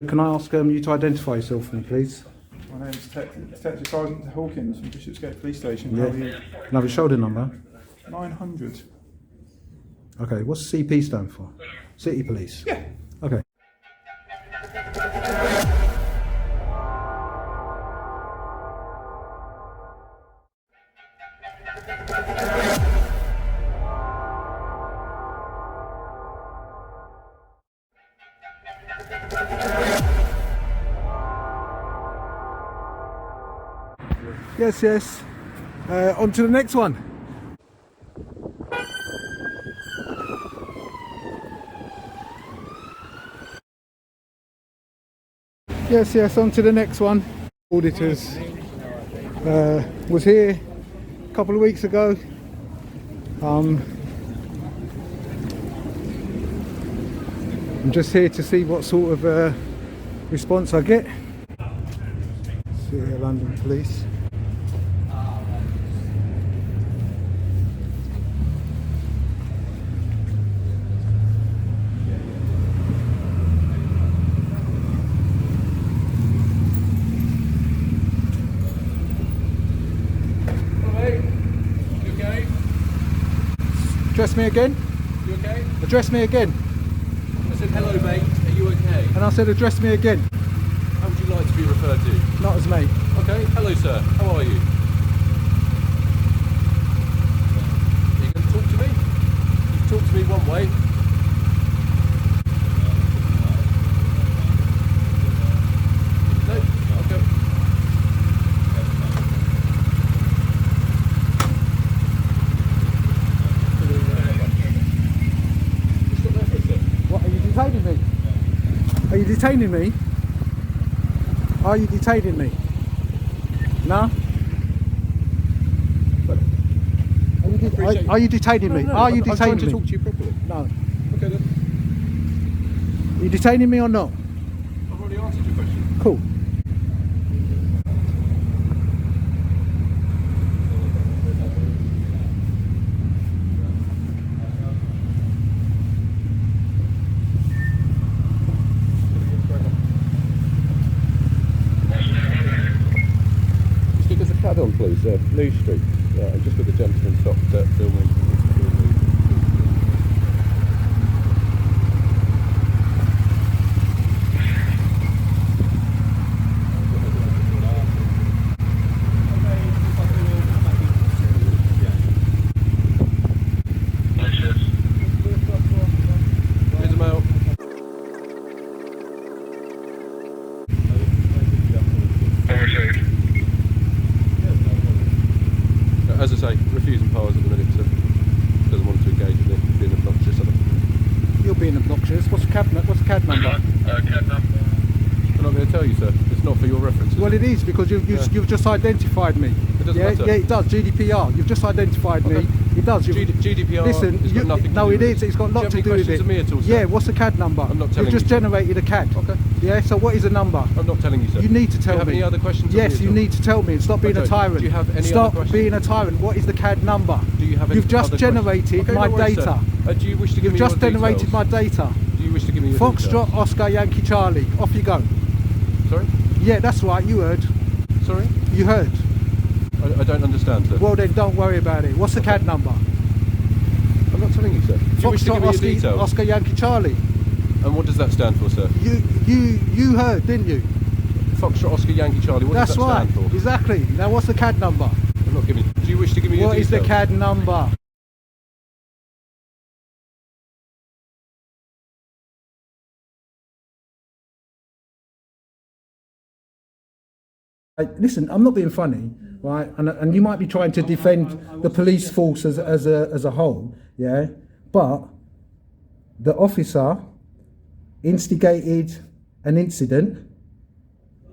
Can I ask you to identify yourself for me, please? My name is Detective Sergeant Hawkins from Bishopsgate Police Station. How are you? Can I have a shoulder number? 900. Okay, what's CP stand for? City Police? Yeah. Okay. Yes, yes. On to the next one. Yes, yes, on to the next one. Auditors was here a couple of weeks ago. I'm just here to see what sort of response I get. City of London Police. Address me again. You okay? Address me again. I said, hello mate, are you okay? And I said, address me again. How would you like to be referred to? Not as mate. Okay, hello sir, how are you? Are you going to talk to me? You can talk to me one way. No? Okay. What, are you detaining me? Are you detaining me? Are you detaining me? No? Are you detaining me? Are you I'm trying detaining to me? talk to you properly. No. Okay then. Are you detaining me or not? I've already answered your question. Cool. Stick us a CAD on please, New Street. Yeah, and just with the gentleman stopped filming. Here's a mail. As I say, refusing powers at the minute, so doesn't want to engage with me, being obnoxious. You're being obnoxious. What's the CAD number? CAD number. I'm not going to tell you, sir. It's not for your reference. Well, it is because you've just identified me. It doesn't matter. Yeah, it does. GDPR. You've just identified Okay. me. It does. GDPR. Listen, has got nothing to no, do it with is. It's got a lot to do with it. Of me at all, sir? Yeah. What's the CAD number? I'm not telling You've just you, sir. generated a CAD. Okay. Yeah. So what is the number? I'm not telling you, sir. You need to tell Do you have me. any other questions? Yes, you need to tell me and stop being a Okay. tyrant. Do you have any Stop other questions? being a tyrant. What is the CAD number? Do you have any You've just other generated questions? my Okay, no worries, data. sir. Do you wish to give You've me just your generated details? my data. Do you wish to give me your Foxtrot, details? Oscar, Yankee, Charlie. Off you go. Sorry? Yeah, that's right. You heard. Sorry? You heard. I don't understand, sir. Well then, don't worry about it. What's the CAD number? I'm not telling you, sir. Do you wish to give me your details? Oscar Yankee Charlie. And what does that stand for, sir? You heard, didn't you? Foxtrot, Oscar, Yankee, Charlie. What That's does that right. stand for? Exactly. Now, what's the CAD number? I'm not giving. Do you wish to give me your What is details? the CAD number? Listen, I'm not being funny, right? And you might be trying to defend the police force as a whole, yeah? But the officer instigated an incident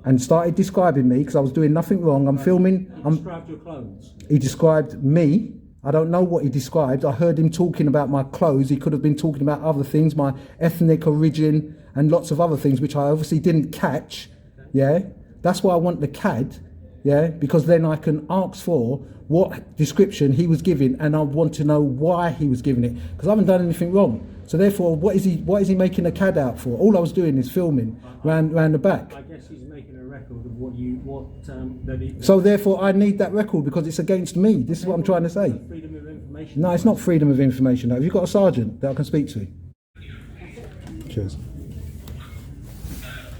and started describing me because I was doing nothing wrong. I'm filming. He described your clothes. He described me. I don't know what he described. I heard him talking about my clothes. He could have been talking about other things, my ethnic origin and lots of other things, which I obviously didn't catch. Yeah, that's why I want the CAD. Yeah, because then I can ask for what description he was giving, and I want to know why he was giving it, because I haven't done anything wrong. So therefore, what is he making a CAD out for? All I was doing is filming round the back. I guess he's making a record of that he. So therefore, I need that record because it's against me. This is what I'm trying to say. Freedom of information. No, it's not freedom of information. Have you got a sergeant that I can speak to? Cheers.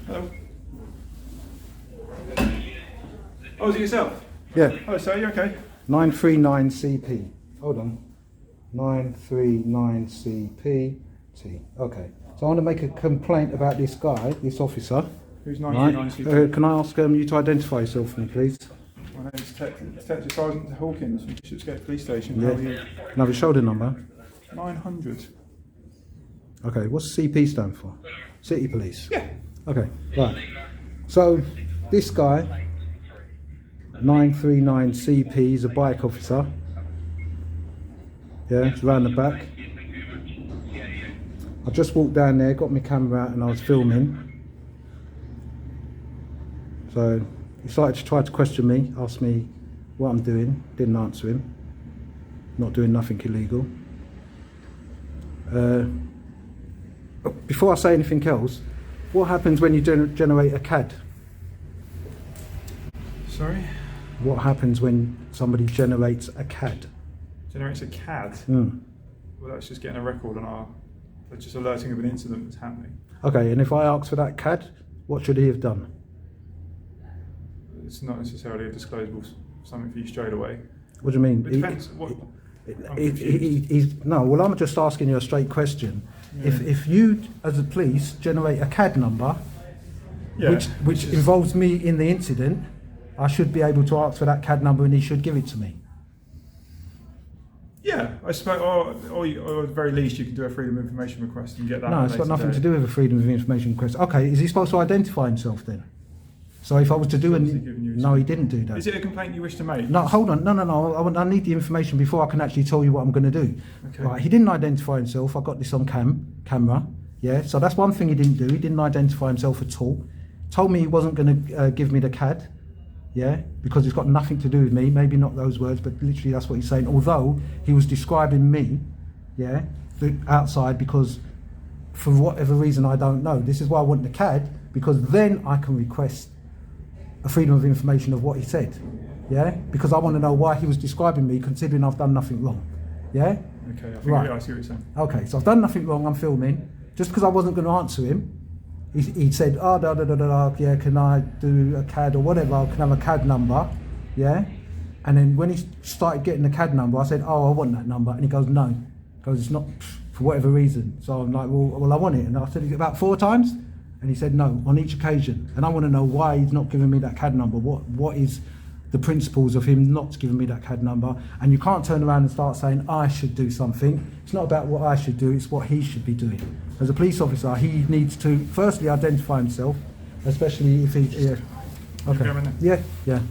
Hello. Oh, is it yourself? Yeah. Oh, sir, you okay? 939 CP. Hold on. 939 CP T. Okay. So I want to make a complaint about this guy, this officer. Who's Right. 939? Can I ask you to identify yourself for me, please? My name's Detective Sergeant Hawkins from Bishopsgate Police Station. Yeah. How are you? Can I have a shoulder number? 900. Okay. What's CP stand for? City Police. Yeah. Okay. Right. So this guy, 939 CP, is a bike officer. Yeah, it's around the back. I just walked down there, got my camera out, and I was filming. So he started to try to question me, ask me what I'm doing. Didn't answer him. Not doing nothing illegal. Before I say anything else, what happens when you generate a CAD? Sorry? What happens when somebody generates a CAD? Generates a CAD? Mm. Well, that's just getting a record on our... That's just alerting of an incident that's happening. Okay, and if I ask for that CAD, what should he have done? It's not necessarily a disclosable something for you straight away. What do you mean? It depends. No, well, I'm just asking you a straight question. Yeah. If you, as a police, generate a CAD number, Yeah, which involves me in the incident, I should be able to ask for that CAD number and he should give it to me. Yeah, I suppose, or at the very least, you can do a freedom of information request and get that. No, it's got nothing to do with a freedom of information request. Okay, is he supposed to identify himself then? So if I was to do no, he didn't do that. Is it a complaint you wish to make? No, hold on. No. I need the information before I can actually tell you what I'm going to do. Okay. Right, he didn't identify himself. I got this on camera. Yeah, so that's one thing he didn't do. He didn't identify himself at all. Told me he wasn't going to give me the CAD. Yeah, because it's got nothing to do with me. Maybe not those words, but literally that's what he's saying. Although he was describing me, yeah, outside because for whatever reason I don't know. This is why I want the CAD, because then I can request a freedom of information of what he said. Yeah, because I want to know why he was describing me, considering I've done nothing wrong. Yeah. Okay, I think Right. I see what you're saying. Okay, so I've done nothing wrong. I'm filming. Just because I wasn't going to answer him, he said, "Oh, yeah, can I do a CAD or whatever? I can have a CAD number." Yeah. And then when he started getting the CAD number, I said, "Oh, I want that number," and he goes, "No," because it's not for whatever reason. So I'm like, "Well, I want it," and I said it about 4 times. And he said no on each occasion, and I want to know why he's not giving me that CAD number. What is the principles of him not giving me that CAD number? And you can't turn around and start saying I should do something. It's not about what I should do; it's what he should be doing. As a police officer, he needs to firstly identify himself, especially if he. Yeah. Okay. Yeah.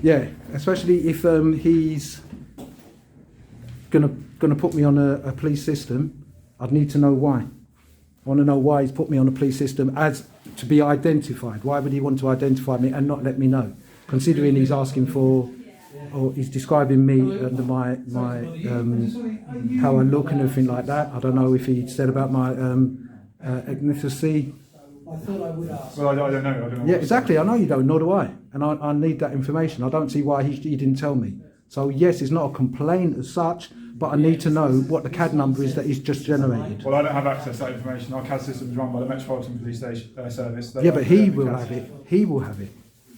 Yeah, especially if he's gonna put me on a police system. I'd need to know why. I want to know why he's put me on a police system as to be identified. Why would he want to identify me and not let me know? Considering he's asking for, or he's describing me under my how I look and everything like that. I don't know if he said about my ethnicity. Well, I don't know. Yeah, exactly. I know you don't, nor do I. And I need that information. I don't see why he didn't tell me. So yes, it's not a complaint as such, but I need to know what the CAD number is that he's just generated. Well, I don't have access to that information. Our CAD system is run by the Metropolitan Police Station Service. Yeah, but he will have it. He will have it.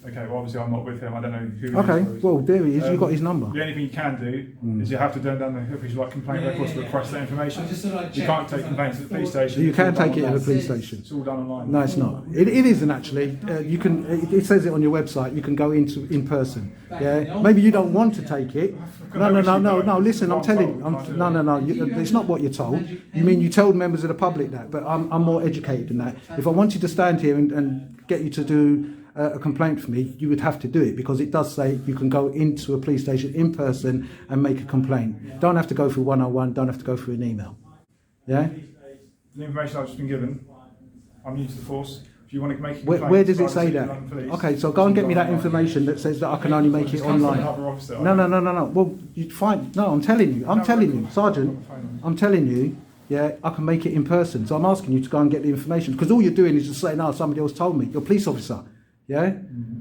Okay, well, obviously I'm not with him. I don't know who he Okay, is. well, there he is. You've got his number. The only thing you can do is you have to turn down the official complaint records to request that information. You can't take complaints at the police station. You can It's all take it done at the online. police station. It's all done online. No, it's not. It isn't actually. You can. It says it on your website. You can go in person. Yeah. Maybe you don't want to take it. No. Listen, I'm telling. No. It's not what you're told. You mean you told members of the public that? But I'm more educated than that. If I wanted to stand here and get you to do a complaint for me, you would have to do it, because it does say you can go into a police station in person and make a complaint. Don't have to go through 101. Don't have to go through an email. Yeah. The information I've just been given, I'm new to the force. If you want to make a Where, complaint, where does it by the say City of that? London Police, Okay, so go and get me that information that says that I can only make it It's come from online. another officer. No. Well, you find. No, I'm telling you, Sergeant. I'm telling you, yeah, I can make it in person. So I'm asking you to go and get the information because all you're doing is just saying, "No, somebody else told me." You're a police officer, yeah.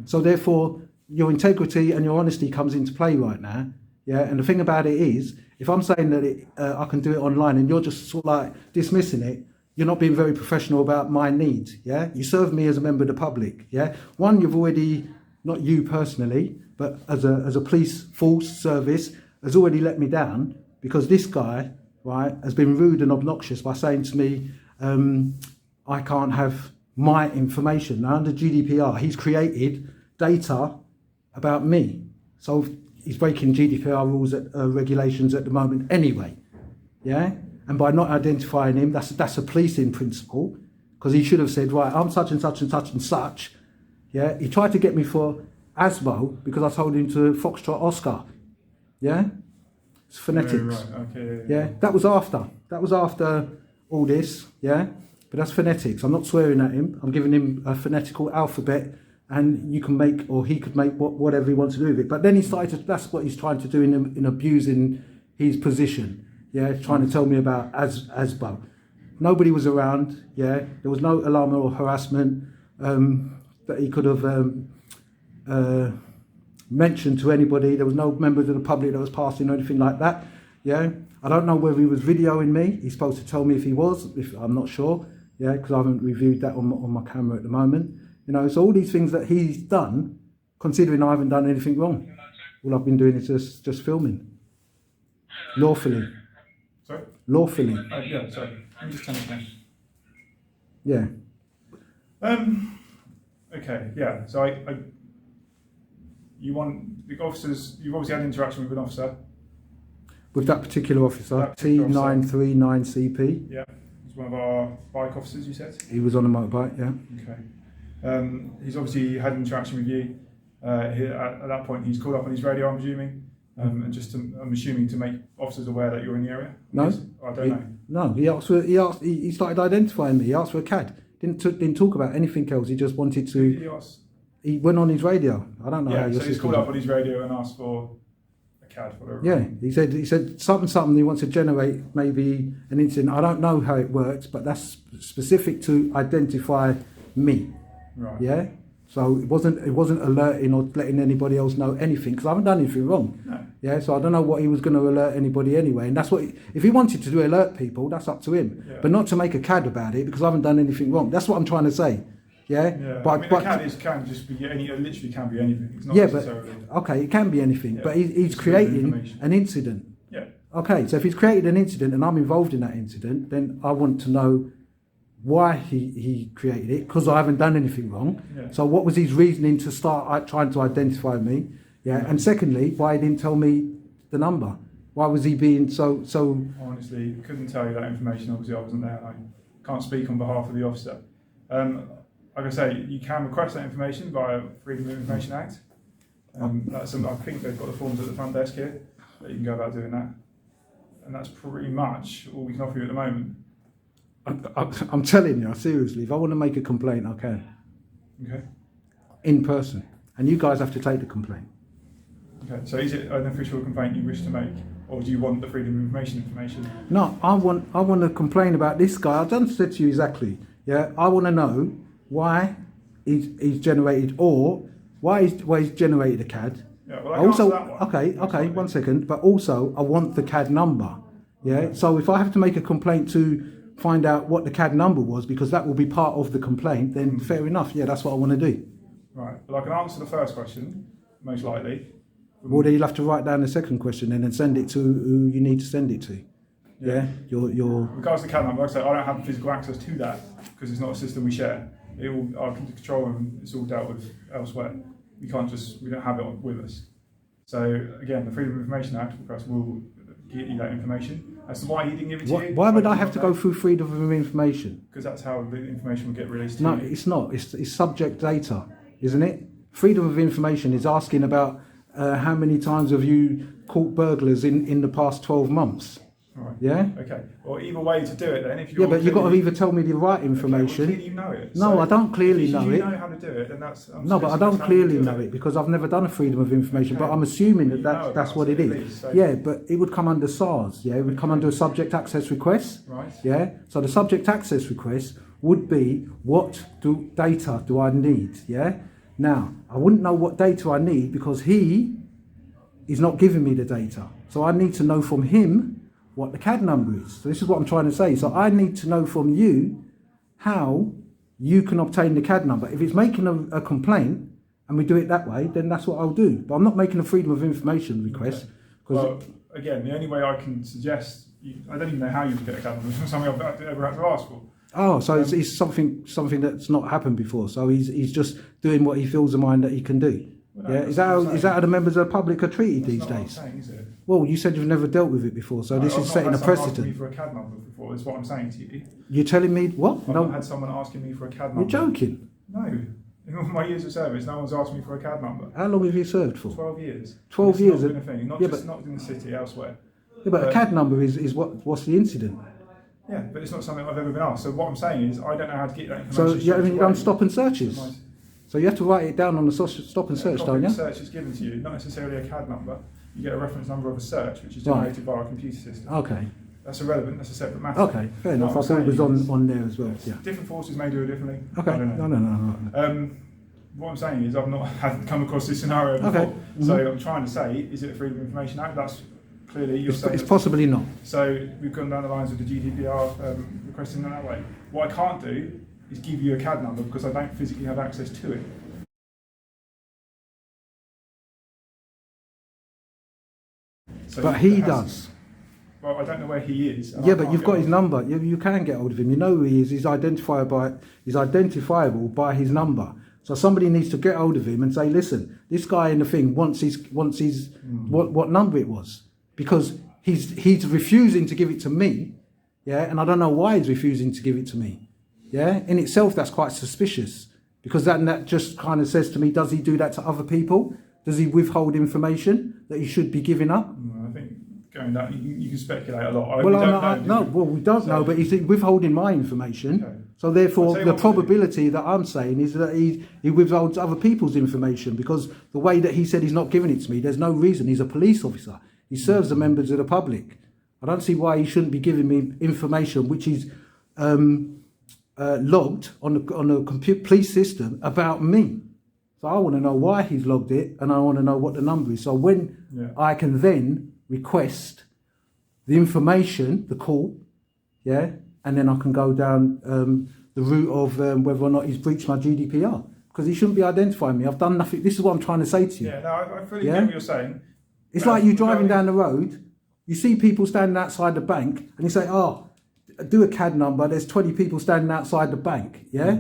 So therefore, your integrity and your honesty comes into play right now, yeah. And the thing about it is, if I'm saying that I can do it online, and you're just sort of like dismissing it, you're not being very professional about my needs, yeah? You serve me as a member of the public, yeah? One, you've already, not you personally, but as a police force service, has already let me down because this guy, right, has been rude and obnoxious by saying to me, I can't have my information. Now, under GDPR, he's created data about me. So he's breaking GDPR rules, regulations at the moment anyway, yeah? And by not identifying him, that's a policing principle, because he should have said, right, I'm such and such and such and such. Yeah, he tried to get me for ASBO because I told him to Foxtrot Oscar. Yeah, it's phonetics. Right. Okay. Yeah, that was after all this. Yeah, but that's phonetics. I'm not swearing at him. I'm giving him a phonetical alphabet, and you can make, or he could make whatever he wants to do with it. But then he started to. That's what he's trying to do in abusing his position. Yeah, trying to tell me about ASBO. Nobody was around. Yeah, there was no alarm or harassment that he could have mentioned to anybody. There was no members of the public that was passing or anything like that. Yeah, I don't know whether he was videoing me. He's supposed to tell me if he was. If I'm not sure. Yeah, because I haven't reviewed that on my camera at the moment. You know, so all these things that he's done, considering I haven't done anything wrong. All I've been doing is just filming lawfully. Sorry? Lawfully. Yeah, sorry. Let me just turn it down. Yeah. Okay, yeah. So you want the officers, you've obviously had interaction with an officer. With that particular officer, That particular T939CP. Yeah. He's one of our bike officers, you said? He was on a motorbike, yeah. Okay. He's obviously had interaction with you. At that point, he's called up on his radio, I'm presuming. And I'm assuming to make officers aware that you're in the area. No, I don't know. No, he started identifying me. He asked for a CAD. Didn't talk about anything else. He just wanted to. He went on his radio. I don't know how. Yeah, so he's called up on his radio and asked for a CAD, whatever. Yeah, he said something. He wants to generate maybe an incident. I don't know how it works, but that's specific to identify me. Right. Yeah. So it wasn't alerting or letting anybody else know anything because I haven't done anything wrong. No. Yeah, so I don't know what he was going to alert anybody anyway, and that's what if he wanted to do alert people, that's up to him. Yeah. But not to make a CAD about it because I haven't done anything wrong. That's what I'm trying to say. Yeah. Yeah. But, I mean, CAD can just be any. It literally can be anything. It's not necessarily. But okay, it can be anything. Yeah. But he's creating an incident. Yeah. Okay, so if he's created an incident and I'm involved in that incident, then I want to know why he created it, because I haven't done anything wrong. Yeah. So what was his reasoning to start trying to identify me? Yeah. And secondly, why he didn't tell me the number? Why was he being so? Honestly, couldn't tell you that information. Obviously, I wasn't there. I can't speak on behalf of the officer. Like I say, you can request that information via Freedom of Information Act. That's something, I think they've got the forms at the front desk here that you can go about doing that. And that's pretty much all we can offer you at the moment. I'm telling you, seriously, if I want to make a complaint, I can. Okay. In person. And you guys have to take the complaint. Okay, so is it an official complaint you wish to make? Or do you want the freedom of information? No, I want to complain about this guy. I don't said to you exactly. Yeah, I want to know why he's generated, or why he's generated a CAD. Yeah, well, I can answer that one. Okay, 1 second. But also, I want the CAD number. Yeah, okay. So if I have to make a complaint to find out what the CAD number was, because that will be part of the complaint, then fair enough. Yeah, that's what I want to do. Right, but I can answer the first question, most likely. Well, then you'll have to write down the second question and then send it to who you need to send it to. Yeah, your. Regards to the CAD number, like I say, I don't have physical access to that because it's not a system we share. It all, our control and it's all dealt with elsewhere. We don't have it with us. So again, the Freedom of Information Act request will get you that information. As to why he didn't give it to you. Why would I have to go through freedom of information? Because that's how the information will get released to you. No, it's not. It's subject data, isn't it? Freedom of information is asking about how many times have you caught burglars in the past 12 months? Right. Yeah? Okay. Well, either way to do it then, if you Yeah, but you've got to either tell me the right information. Okay, well, clearly you know it. No, I don't clearly if know you it. know how to do it, then that's... No, but I don't clearly know it because I've never done a freedom of information. Okay. But I'm assuming You that know that's about what it it at is. least, so- Yeah, but it would come under SARS. Yeah, it would come under a subject access request. Right. Yeah. So the subject access request would be data do I need? Yeah. Now I wouldn't know what data I need because he is not giving me the data. So I need to know from him what the CAD number is. So this is what I'm trying to say. So I need to know from you how you can obtain the CAD number. If it's making a complaint and we do it that way, then that's what I'll do. But I'm not making a freedom of information request. Okay. 'Cause Well, again, the only way I can suggest, I don't even know how you would get a CAD number. It's not something I've ever had to ask for. Oh, so it's something that's not happened before. So he's just doing what he feels in mind that he can do. Well, no, Yeah, that's is that what I'm is that how the members of the public are treated That's these not what I'm days? saying, is it? Well, you said you've never dealt with it before, so this I've is not setting had a someone asking me precedent. for a CAD number before, is what I'm saying to you. You're telling me what? I've No, not had someone asking me for a CAD number. you're joking. No. In all my years of service, no one's asked me for a CAD number. How long have you served for? 12 years. 12 It's years, not been a thing, not yeah, just but- not in the city, elsewhere. Yeah, but a CAD number is what's the incident? Yeah, but it's not something I've ever been asked. So what I'm saying is, I don't know how to get that So information. yeah, I mean, straight you've done away. stop and searches. Nice. So you have to write it down on the stop and search, Copy don't of you? the search is given to you, not necessarily a CAD number. You get a reference number of a search, which is Right. generated by a computer system. Okay. That's irrelevant. That's a separate matter. Okay, fair enough. I What I'm thought it was saying is- on there as well. Yeah. Different forces may do it differently. Okay. I don't know. No. What I'm saying is, I've not had come across this scenario before. Okay. So I'm trying to say, is it a Freedom of Information Act? That's clearly you're saying. It's possibly not. So we've gone down the lines with the GDPR requesting it that way. What I can't do is give you a CAD number because I don't physically have access to it. So But it he has- does. Well, I don't know where he is. and I Yeah, but can't you've get got hold his of him. number. You can get hold of him. You know who he is. He's identifiable by his number. So somebody needs to get hold of him and say, listen, this guy in the thing wants his what number it was, because he's refusing to give it to me. Yeah, and I don't know why he's refusing to give it to me. Yeah, in itself that's quite suspicious, because that just kind of says to me, does he do that to other people? Does he withhold information that he should be giving up? I think going that you can speculate a lot. Well, we don't know, do we? well, we don't know, but he's withholding my information. Okay. So I'll therefore, tell you the what we'll do. probability that I'm saying is that he withholds other people's information, because the way that he said he's not giving it to me, there's no reason. He's a police officer. He serves the members of the public. I don't see why he shouldn't be giving me information which is logged on the police system about me. So I want to know why he's logged it, and I want to know what the number is. So when I can then request the information, the call, yeah, and then I can go down the route of whether or not he's breached my GDPR, because he shouldn't be identifying me. I've done nothing. This is what I'm trying to say to you. Yeah, no, I fully Yeah? get what you're saying. It's But like you driving regarding- down the road, you see people standing outside the bank, and you say, oh, do a CAD number, there's 20 people standing outside the bank, yeah?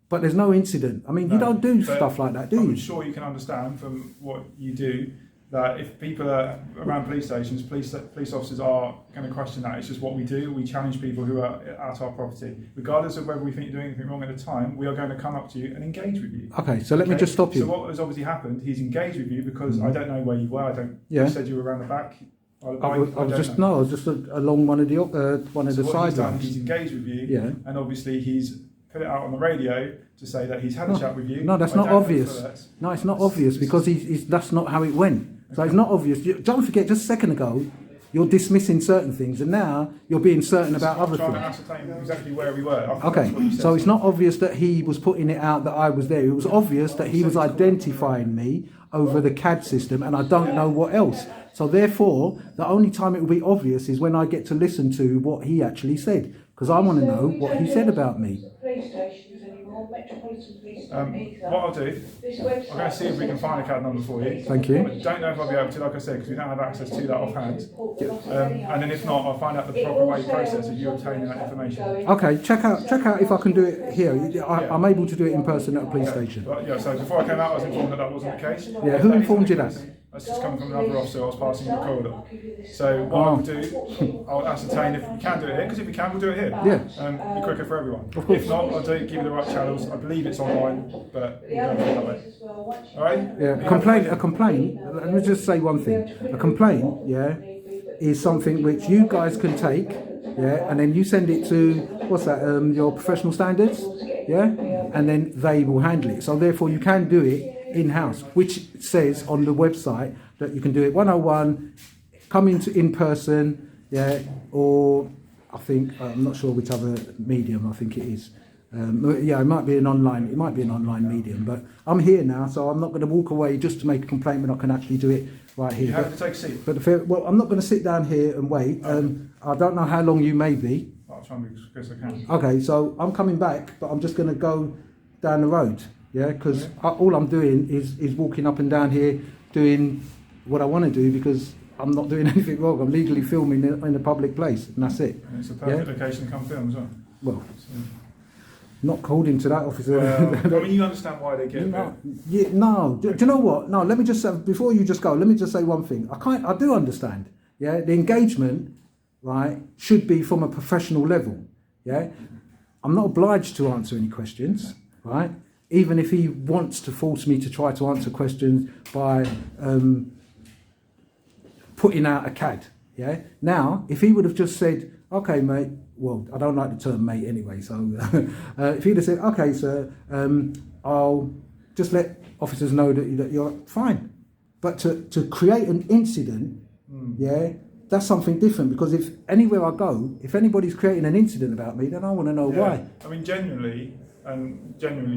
But there's no incident. I mean, you No, don't do but stuff like that, do I'm you? sure you can understand from what you do that if people are around police stations, police officers are going to question that. It's just what we do. We challenge people who are at our property. Regardless of whether we think you're doing anything wrong at the time, we are going to come up to you and engage with you. Okay, so let me Okay? just stop you. So what has obviously happened, he's engaged with you because I don't know where you were. Yeah. You said you were around the back. I was just along one of the So side what he's done, roads. he's engaged with you, Yeah. and obviously he's put it out on the radio to say that he's had a chat with you. No, that's I not don't know obvious. whether that's- No, it's not obvious, because that's not how it went. So it's not obvious. Don't forget, just a second ago, you're dismissing certain things, and now you're being certain about other trying to things. ascertain exactly where we were. I think Okay, that's what you said. so it's not obvious that he was putting it out that I was there. It was obvious that he was identifying me over the CAD system, and I don't know what else. So therefore, the only time it will be obvious is when I get to listen to what he actually said, because I want to know what he said about me. Police stations anymore, Metropolitan Police What I'll do, This I'm going to see if we can find a CAD number for you. Thank you. I don't know if I'll be able to, like I said, because we don't have access to that offhand. And then if not, I'll find out the proper way process of you obtaining that information. Okay, check out if I can do it here. I'm able to do it in person at a police station. But, yeah, so before I came out, I was informed that that wasn't the case. Yeah, who informed you that? That's just coming from another officer I was passing in the corridor. So what I'll do, I'll ascertain if we can do it here, because if we can, we'll do it here. Yeah. Be quicker for everyone. Of course. If not, I'll give you the right channels. I believe it's online, but we'll go that way. All right? Yeah, a complaint. Let me just say one thing. A complaint, yeah, is something which you guys can take, yeah, and then you send it to, what's that, your professional standards, yeah, and then they will handle it. So therefore you can do it in-house, which says on the website that you can do it 101, come in person, yeah, or I think, I'm not sure which other medium I think it is. Yeah, it might be an online medium, but I'm here now, so I'm not going to walk away just to make a complaint when I can actually do it right here. You have to take a seat. But well, I'm not going to sit down here and wait. I don't know how long you may be. I'll try and be as quick as I can. Okay, so I'm coming back, but I'm just going to go down the road, yeah, because all I'm doing is walking up and down here doing what I want to do, because I'm not doing anything wrong. I'm legally filming in a public place, and that's it. And it's a perfect location to come film as well. Well, So, not called into that, officer. I mean, you understand why they get No, yeah, no. Do you know what? No, let me just say, before you just go, let me just say one thing. I do understand. Yeah, the engagement, right, should be from a professional level. Yeah, I'm not obliged to answer any questions, right? Even if he wants to force me to try to answer questions by putting out a CAD. Yeah. Now, if he would have just said, "Okay, mate," well, I don't like the term mate anyway, so if he'd have said, "Okay, sir, I'll just let officers know that you're fine," but to create an incident, yeah, that's something different, because if anywhere I go, if anybody's creating an incident about me, then I want to know why. I mean, genuinely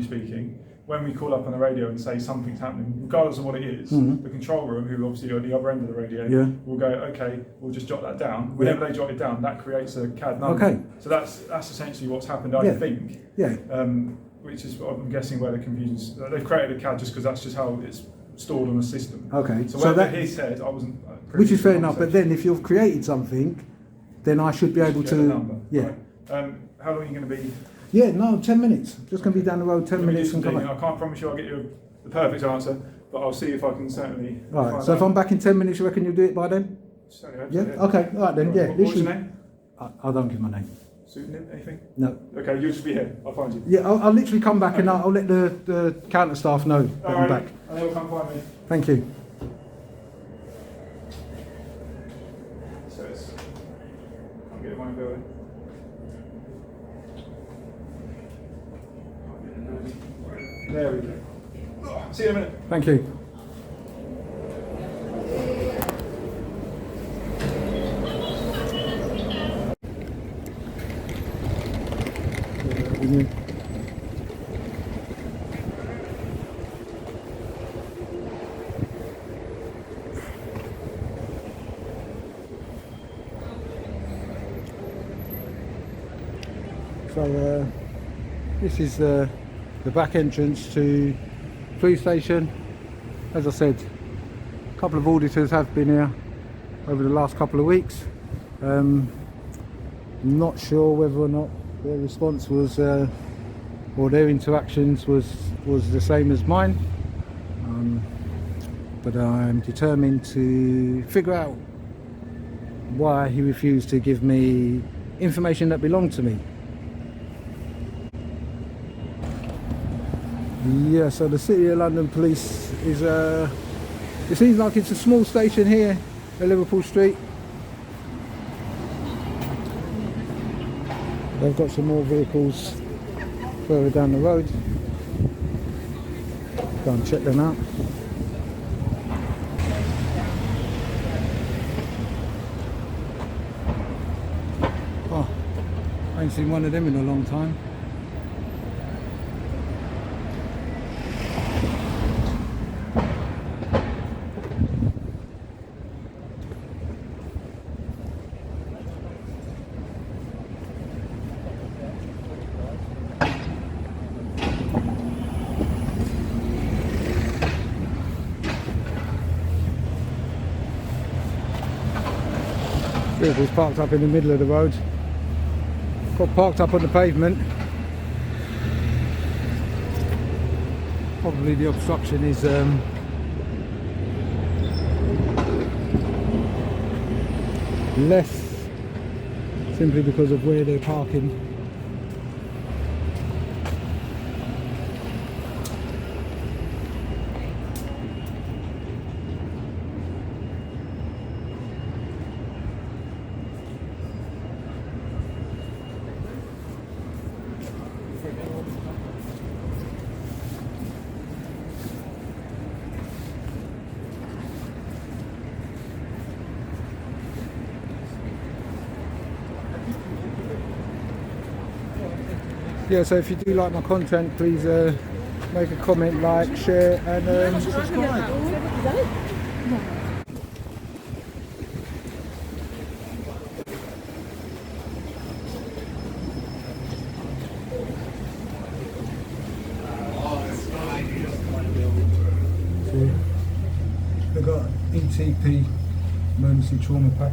speaking, when we call up on the radio and say something's happening, regardless of what it is, the control room, who obviously are at the other end of the radio, will go, okay, we'll just jot that down. Whenever they jot it down, that creates a CAD number. Okay. So that's essentially what's happened, I think. Yeah. Which is, I'm guessing, where the confusion's... They've created a CAD just because that's just how it's stored on the system. Okay. So whatever he said, I wasn't... Which is fair enough, but then if you've created something, then I should be able to... Number. Yeah. Right. How long are you going to be... Yeah, no, 10 minutes. Just going to be down the road 10 minutes and come back. I can't promise you I'll get you the perfect answer, but I'll see if I can certainly... Right, so if I'm back in 10 minutes, you reckon you'll do it by then? Certainly hope Yeah? so, Okay, all right then, yeah. What's your name? I don't give my name. Pseudonym, anything? No. Okay, you'll just be here. I'll find you. Yeah, I'll literally come back and I'll let the counter staff know that I'm back. And they'll come find me. Thank you. So it's... I'll get one building. There we go. See you in a minute. Thank you. So this is the back entrance to police station. As I said, a couple of auditors have been here over the last couple of weeks. Not sure whether or not their response was or their interactions was the same as mine, but I'm determined to figure out why he refused to give me information that belonged to me. Yeah, so the City of London Police is it seems like it's a small station here at Liverpool Street. They've got some more vehicles further down the road. Go and check them out. Oh, I ain't seen one of them in a long time. Vehicles parked up in the middle of the road. Got parked up on the pavement. Probably the obstruction is less simply because of where they're parking. Yeah, so if you do like my content, please make a comment, like, share, and subscribe. See, we've got ETP, emergency trauma pack.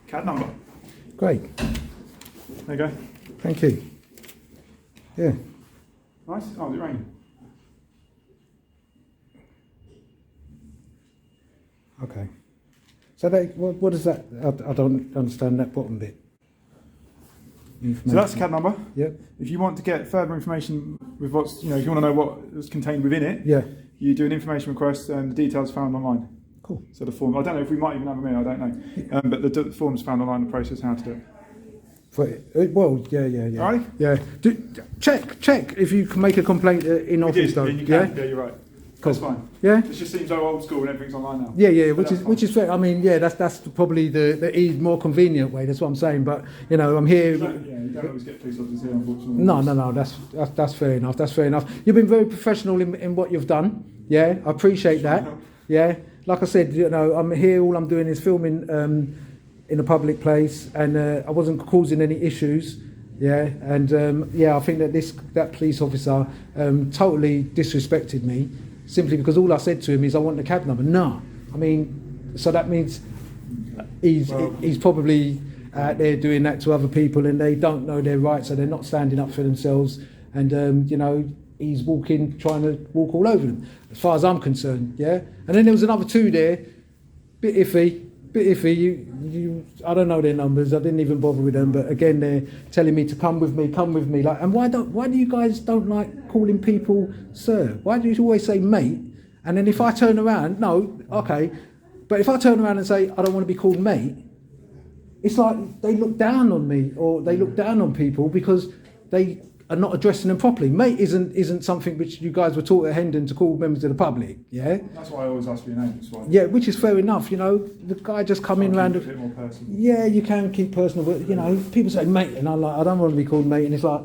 CAD number. Great, There you go. thank you. Yeah. Nice. Oh, is it raining? Okay. So what is that? I don't understand that bottom bit. So that's the CAD number. Yep. If you want to get further information with what's, if you want to know what is contained within it, Yeah. you do an information request and the details are found online. Cool. So the form, I don't know if we might even have them in, I don't know. But the form's found online, the process, how to do it. Well, yeah. Alrighty? Yeah. Check if you can make a complaint in office though. You Yeah. can, yeah, you're right. Cool. That's fine. Yeah. It just seems so old school and everything's online now. Yeah, But that's which is fair. I mean, yeah, that's probably the more convenient way. That's what I'm saying. But I'm here. You don't always get police officers here, unfortunately. No. That's fair enough. That's fair enough. You've been very professional in what you've done. Yeah, I appreciate that. Yeah, like I said, I'm here. All I'm doing is filming in a public place, and I wasn't causing any issues. Yeah, and I think that police officer totally disrespected me simply because all I said to him is I want the cab number. No, I mean, so that means he's probably out there doing that to other people, and they don't know their rights, so they're not standing up for themselves, and he's trying to walk all over them, as far as I'm concerned. Yeah, and then there was another two there, bit iffy. I don't know their numbers. I didn't even bother with them. But again, they're telling me to come with me. Like, and why do you guys don't like calling people sir? Why do you always say mate? And then if I turn around, no, okay, but if I turn around and say I don't want to be called mate, it's like they look down on me, or they look down on people because they are not addressing them properly. Mate isn't something which you guys were taught at Hendon to call members of the public. Yeah. That's why I always ask for your name. That's why. Yeah, which is fair enough. The guy just come in round. A bit more personal. Yeah, you can keep personal, but people say mate, and I'm like, I don't want to be called mate, and it's like,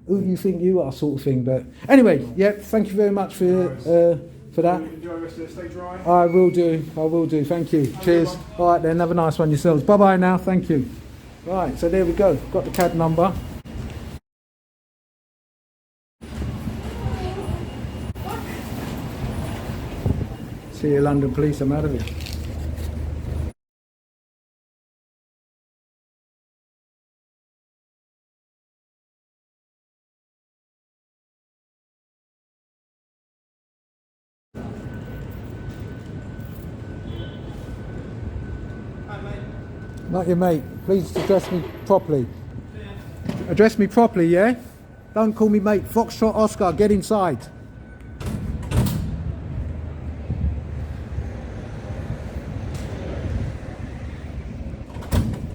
who do you think you are, sort of thing. But anyway, yeah, thank you very much for that. Enjoy the rest of the stay dry. I will do. Thank you. Cheers. All right then, have a nice one yourselves. Bye bye now. Thank you. Right, so there we go. Got the CAD number. See you, London Police. I'm out of here. Not your mate. Please address me properly. Address me properly, yeah? Don't call me mate. Foxtrot Oscar, get inside.